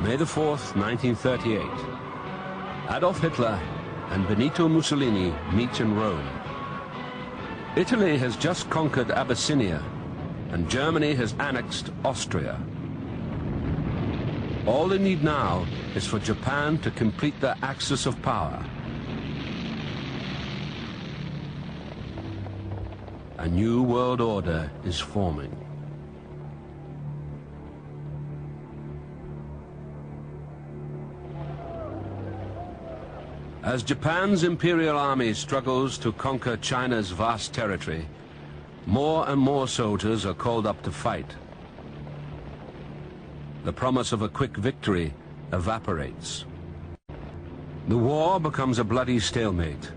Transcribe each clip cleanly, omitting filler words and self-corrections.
May the 4th, 1938. Adolf Hitler and Benito Mussolini meet in Rome. Italy has just conquered Abyssinia, and Germany has annexed Austria. All they need now is for Japan to complete their axis of power. A new world order is forming. As Japan's imperial army struggles to conquer China's vast territory, more and more soldiers are called up to fight. The promise of a quick victory evaporates. The war becomes a bloody stalemate.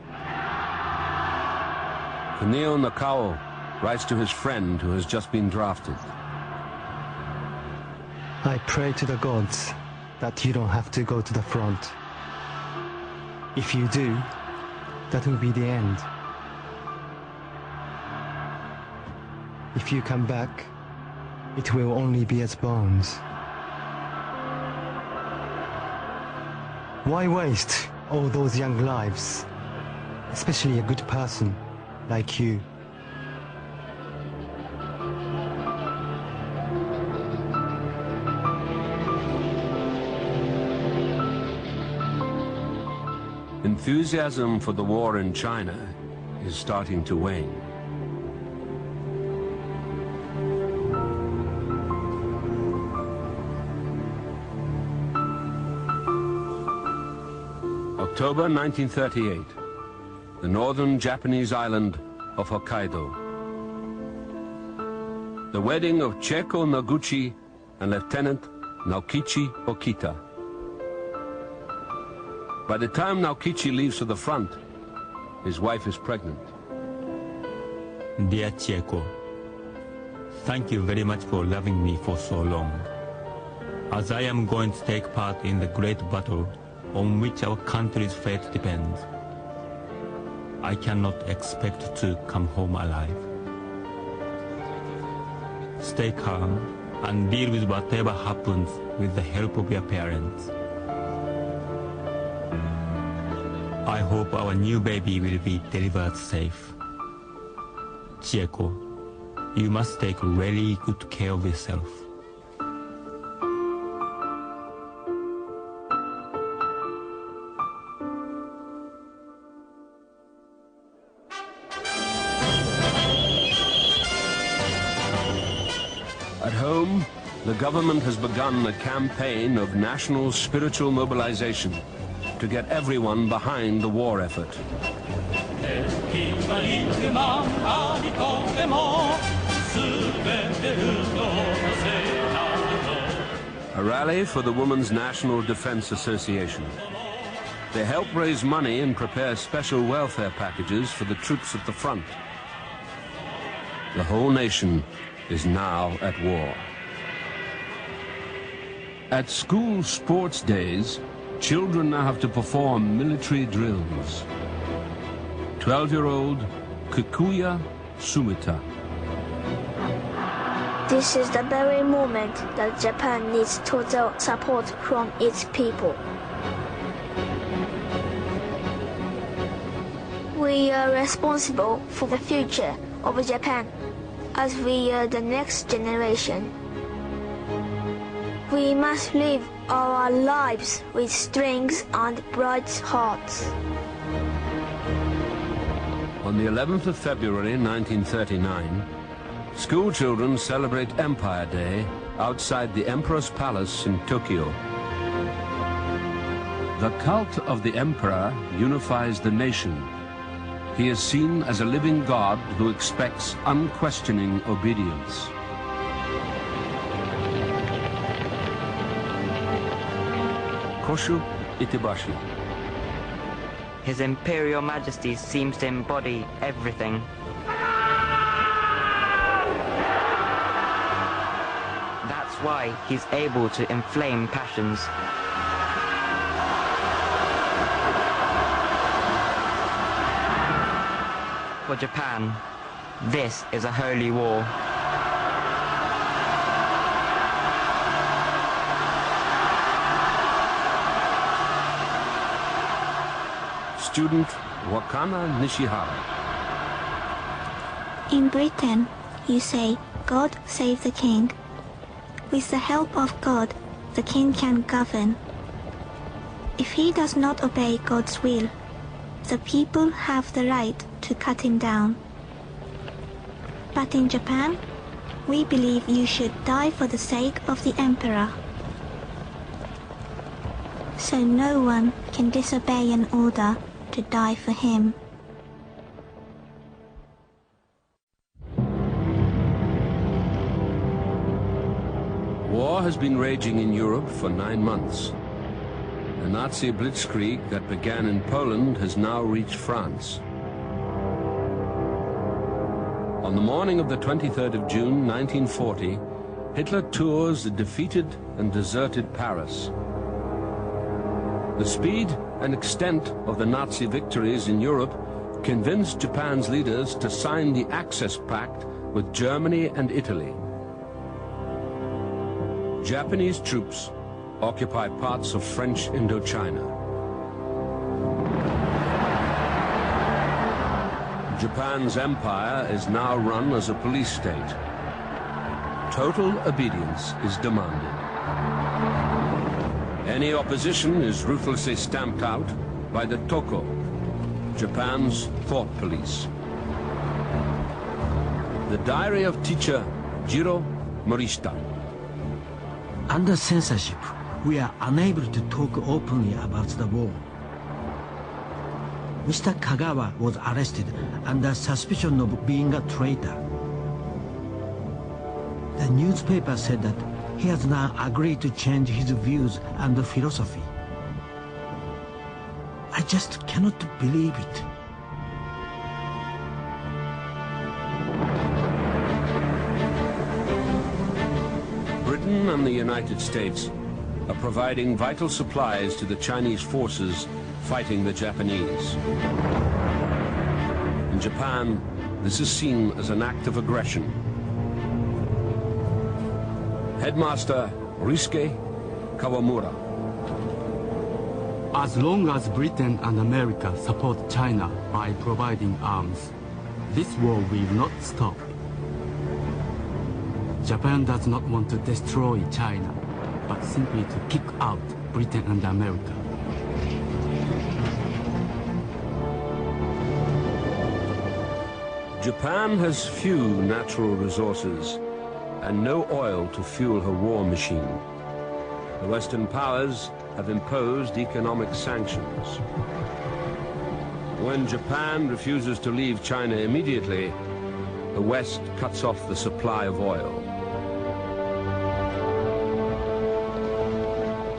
Kunio Nakao writes to his friend who has just been drafted. I pray to the gods that you don't have to go to the front. If you do, that will be the end. If you come back, it will only be as bones. Why waste all those young lives, especially a good person like you? Enthusiasm for the war in China is starting to wane. October 1938, the northern Japanese island of Hokkaido. The wedding of Cheko Noguchi and Lieutenant Naokichi Okita. By the time Naokichi leaves for the front, his wife is pregnant. Dear Chieko, thank you very much for loving me for so long. As I am going to take part in the great battle on which our country's fate depends, I cannot expect to come home alive. Stay calm and deal with whatever happens with the help of your parents. I hope our new baby will be delivered safe. Chieko, you must take really good care of yourself. At home, the government has begun a campaign of national spiritual mobilization to get everyone behind the war effort. A rally for the Women's National Defense Association. They help raise money and prepare special welfare packages for the troops at the front. The whole nation is now at war. At school sports days, children now have to perform military drills. 12-year-old Kikuya Sumita. This is the very moment that Japan needs total support from its people. We are responsible for the future of Japan, as we are the next generation. We must live our lives with strength and bright hearts. On the 11th of February 1939, school children celebrate Empire Day outside the Emperor's Palace in Tokyo. The cult of the Emperor unifies the nation. He is seen as a living God who expects unquestioning obedience. Koshu Itebashi. His Imperial Majesty seems to embody everything. That's why he's able to inflame passions. For Japan, this is a holy war. student Wakana Nishihara. In Britain, you say, God save the king. With the help of God, the king can govern. If he does not obey God's will, the people have the right to cut him down. But in Japan, we believe you should die for the sake of the emperor. So no one can disobey an order to die for him. War has been raging in Europe for 9 months. The Nazi blitzkrieg that began in Poland has now reached France. On the morning of the 23rd of June 1940, Hitler tours the defeated and deserted Paris. The speed and extent of the Nazi victories in Europe convinced Japan's leaders to sign the Axis Pact with Germany and Italy. Japanese troops occupy parts of French Indochina. Japan's empire is now run as a police state. Total obedience is demanded. Any opposition is ruthlessly stamped out by the Toko, Japan's thought police. The diary of teacher Jiro Morishita. Under censorship, we are unable to talk openly about the war. Mr. Kagawa was arrested under suspicion of being a traitor. The newspaper said that he has now agreed to change his views and philosophy. I just cannot believe it. Britain and the United States are providing vital supplies to the Chinese forces fighting the Japanese. In Japan, this is seen as an act of aggression. Headmaster Ryusuke Kawamura. As long as Britain and America support China by providing arms, this war will not stop. Japan does not want to destroy China, but simply to kick out Britain and America. Japan has few natural resources and no oil to fuel her war machine. The Western powers have imposed economic sanctions. When Japan refuses to leave China immediately, the West cuts off the supply of oil.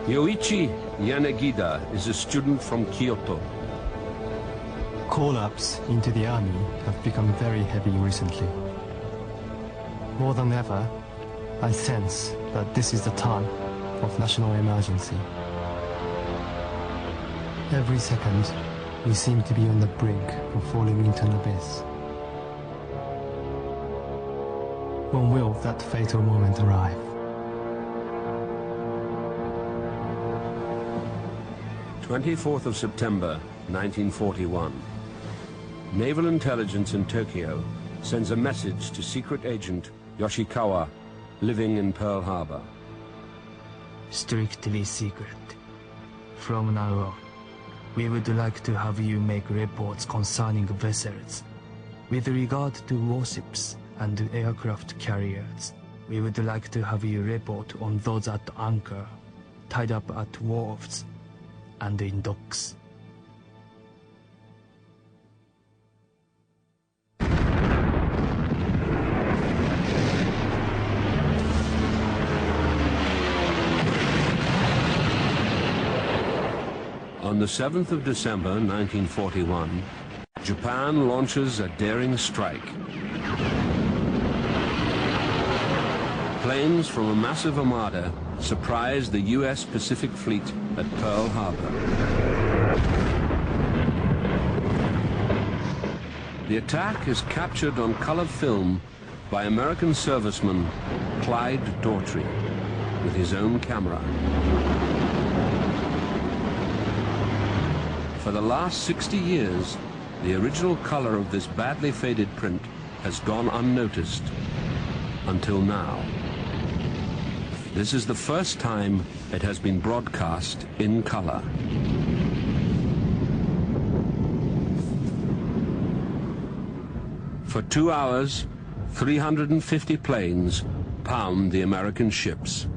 Yoichi Yanagida is a student from Kyoto. Call-ups into the army have become very heavy recently. More than ever, I sense that this is the time of national emergency. Every second, we seem to be on the brink of falling into an abyss. When will that fatal moment arrive? "24th of September, 1941. Naval intelligence in Tokyo sends a message to secret agent Yoshikawa, living in Pearl Harbor. Strictly secret. From now on, we would like to have you make reports concerning vessels. With regard to warships and aircraft carriers, we would like to have you report on those at anchor, tied up at wharves, and in docks. On the 7th of December 1941, Japan launches a daring strike. Planes from a massive armada surprise the U.S. Pacific Fleet at Pearl Harbor. The attack is captured on color film by American serviceman Clyde Daughtry with his own camera. For the last 60 years, the original color of this badly faded print has gone unnoticed until now. This is the first time it has been broadcast in color. For 2 hours, 350 planes pound the American ships.